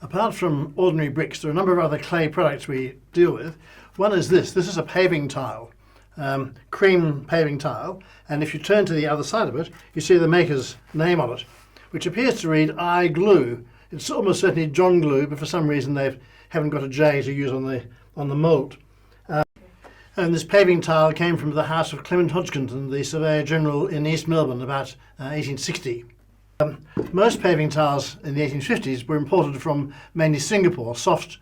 Apart from ordinary bricks, there are a number of other clay products we deal with. One is this. This is a paving tile, cream paving tile, and if you turn to the other side of it, you see the maker's name on it, which appears to read I Glue. It's almost certainly John Glue, but for some reason they haven't got a J to use on the mould. And this paving tile came from the house of Clement Hodgkinson, the Surveyor General in East Melbourne, about 1860. Most paving tiles in the 1850s were imported from mainly Singapore, soft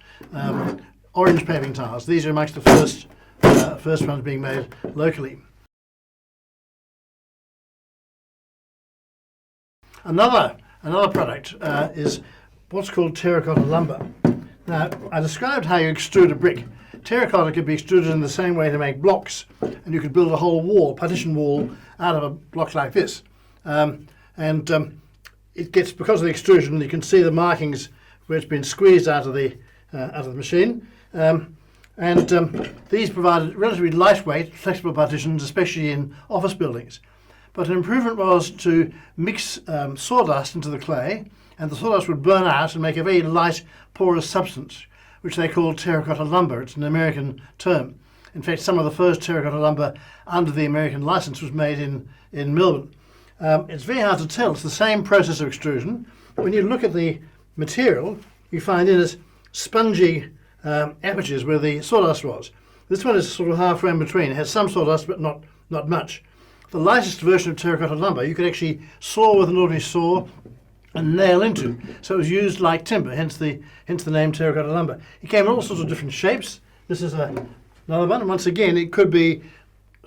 orange paving tiles. These are amongst the first ones being made locally. Another product is what's called terracotta lumber. Now, I described how you extrude a brick. Terracotta could be extruded in the same way to make blocks, and you could build a whole wall, partition wall, out of a block like this. It gets, because of the extrusion, you can see the markings where it's been squeezed out of the machine. These provide relatively lightweight, flexible partitions, especially in office buildings. But an improvement was to mix sawdust into the clay, and the sawdust would burn out and make a very light, porous substance, which they call terracotta lumber. It's an American term. In fact, some of the first terracotta lumber under the American license was made in Melbourne. It's very hard to tell. It's the same process of extrusion. When you look at the material, you find in it spongy apertures where the sawdust was. This one is sort of halfway in between. It has some sawdust, but not much. The lightest version of terracotta lumber you could actually saw with an ordinary saw and nail into. So it was used like timber, hence the name terracotta lumber. It came in all sorts of different shapes. This is another one. And once again, it could be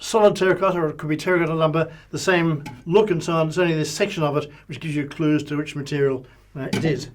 solid terracotta or it could be terracotta lumber, the same look and so on. It's only this section of it which gives you clues to which material it is.